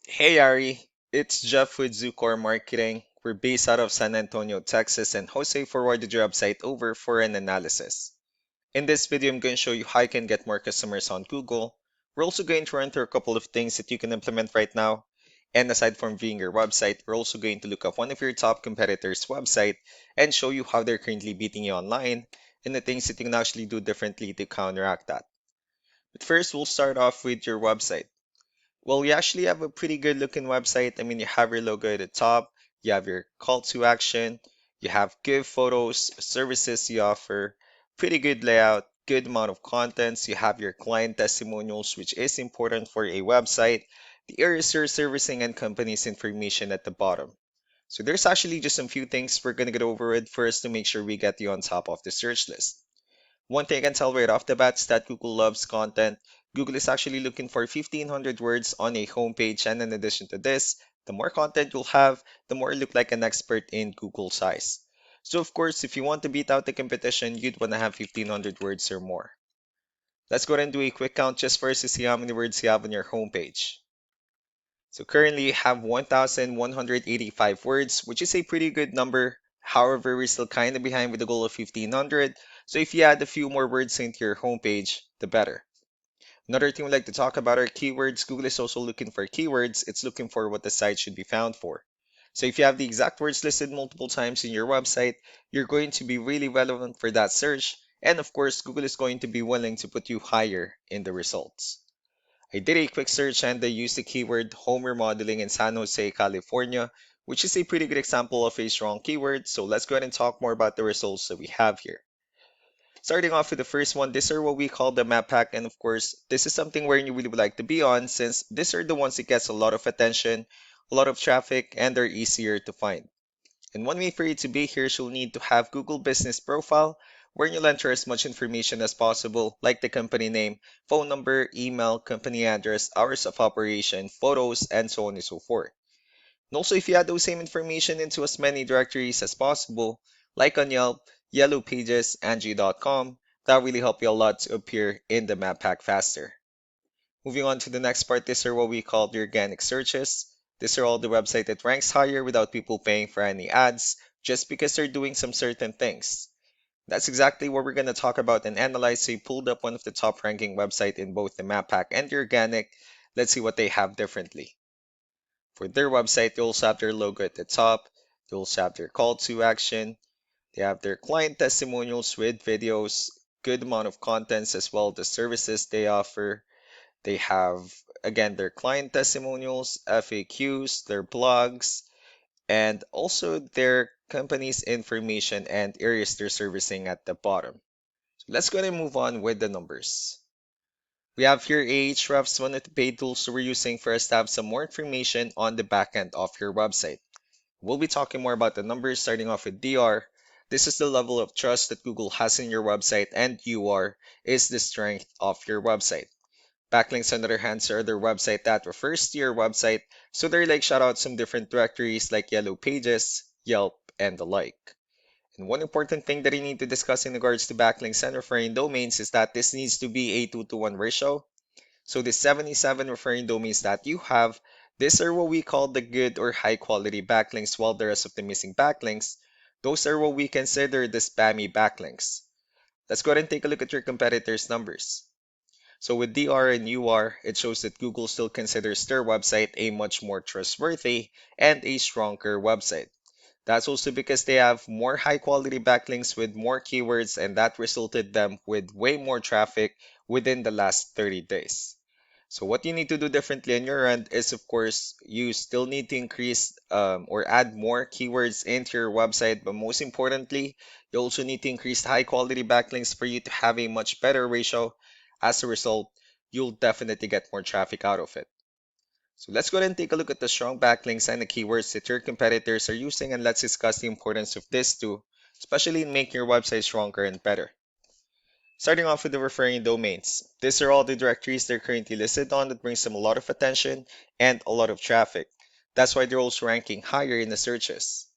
Hey Ari, it's Jeff with Zucor Marketing. We're based out of San Antonio, Texas, and Jose forwarded your website over for an analysis. In this video, I'm going to show you how you can get more customers on Google. We're also going to run through a couple of things that you can implement right now. And aside from viewing your website, we're also going to look up one of your top competitors' website and show you how they're currently beating you online and the things that you can actually do differently to counteract that. But first, we'll start off with your website. Well, you actually have a pretty good looking website. I mean, you have your logo at the top, you have your call to action, you have good photos, services you offer, pretty good layout, good amount of contents, you have your client testimonials, which is important for a website, the areas you're servicing, and company's information at the bottom. So there's actually just some few things we're going to get over with first to make sure we get you on top of the search list. One thing I can tell right off the bat is that Google loves content. Google is actually looking for 1,500 words on a homepage, and in addition to this, the more content you'll have, the more you look like an expert in Google's eyes. So, of course, if you want to beat out the competition, you'd want to have 1,500 words or more. Let's go ahead and do a quick count just first to see how many words you have on your homepage. So currently you have 1,185 words, which is a pretty good number. However, we're still kind of behind with the goal of 1,500. So if you add a few more words into your homepage, the better. Another thing we'd like to talk about are keywords. Google is also looking for keywords. It's looking for what the site should be found for. So if you have the exact words listed multiple times in your website, you're going to be really relevant for that search. And of course, Google is going to be willing to put you higher in the results. I did a quick search and I used the keyword home remodeling in San Jose, California, which is a pretty good example of a strong keyword. So let's go ahead and talk more about the results that we have here. Starting off with the first one, these are what we call the map pack. And of course, this is something where you really would like to be on since these are the ones that gets a lot of attention, a lot of traffic, and they're easier to find. And one way for you to be here is you'll need to have Google Business Profile, where you'll enter as much information as possible, like the company name, phone number, email, company address, hours of operation, photos, and so on and so forth. And also, if you add those same information into as many directories as possible, like on Yelp, Yellow Pages, Angie.com, that really help you a lot to appear in the map pack faster. Moving on to the next part, these are what we call the organic searches. These are all the website that ranks higher without people paying for any ads, just because they're doing some certain things. That's exactly what we're going to talk about and analyze. So we pulled up one of the top ranking website in both the map pack and the organic. Let's see what they have differently. For their website, they also have their logo at the top. They also have their call to action. They have their client testimonials with videos, good amount of contents as well, the services they offer. They have, again, their client testimonials, FAQs, their blogs, and also their company's information and areas they're servicing at the bottom. So let's go ahead and move on with the numbers. We have here Ahrefs, one of the paid tools we're using for us to have some more information on the backend of your website. We'll be talking more about the numbers starting off with DR. This is the level of trust that Google has in your website, and UR is the strength of your website. Backlinks, on the other hand, are their website that refers to your website, so they're like shout out some different directories like Yellow Pages, Yelp, and the like. And one important thing that you need to discuss in regards to backlinks and referring domains is that this needs to be a 2-to-1 ratio. So the 77 referring domains that you have, these are what we call the good or high quality backlinks, while the rest of the missing backlinks, those are what we consider the spammy backlinks. Let's go ahead and take a look at your competitors' numbers. So with DR and UR, it shows that Google still considers their website a much more trustworthy and a stronger website. That's also because they have more high quality backlinks with more keywords, and that resulted them with way more traffic within the last 30 days. So what you need to do differently on your end is, of course, you still need to increase or add more keywords into your website, but most importantly, you also need to increase the high quality backlinks for you to have a much better ratio. As a result, you'll definitely get more traffic out of it. So let's go ahead and take a look at the strong backlinks and the keywords that your competitors are using, and let's discuss the importance of this too, especially in making your website stronger and better. Starting off with the referring domains. These are all the directories they're currently listed on that brings them a lot of attention and a lot of traffic. That's why they're also ranking higher in the searches.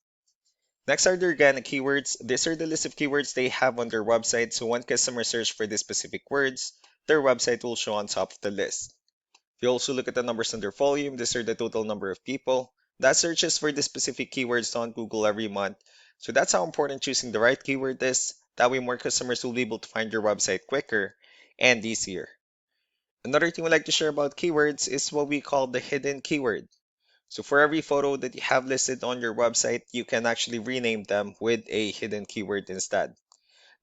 Next are the organic keywords. These are the list of keywords they have on their website, so when customers search for these specific words, their website will show on top of the list. If you also look at the numbers under volume, these are the total number of people that searches for the specific keywords on Google every month. So that's how important choosing the right keyword is. That way more customers will be able to find your website quicker and easier. Another thing we like to share about keywords is what we call the hidden keyword. So for every photo that you have listed on your website, you can actually rename them with a hidden keyword instead.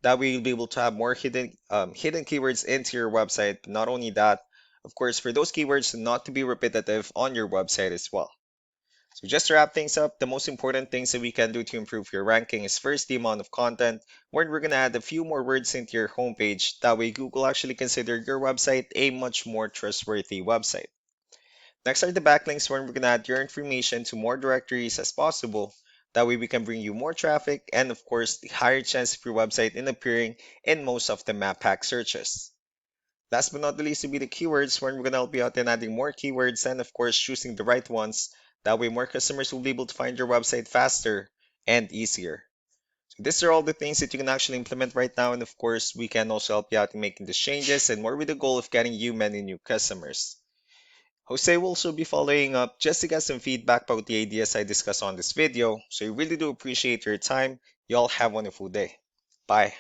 That way you'll be able to have more hidden keywords into your website. Not only that, of course, for those keywords not to be repetitive on your website as well. So just to wrap things up, the most important things that we can do to improve your ranking is first the amount of content, where we're going to add a few more words into your homepage. That way Google actually consider your website a much more trustworthy website. Next are the backlinks, where we're going to add your information to more directories as possible. That way we can bring you more traffic and of course the higher chance of your website in appearing in most of the map pack searches. Last but not the least will be the keywords, where we're going to help you out in adding more keywords and of course choosing the right ones. That way more customers will be able to find your website faster and easier. So these are all the things that you can actually implement right now, and of course we can also help you out in making these changes and more with the goal of getting you many new customers. Jose will also be following up just to get some feedback about the ideas I discussed on this video, so I really do appreciate your time. You all have a wonderful day. Bye.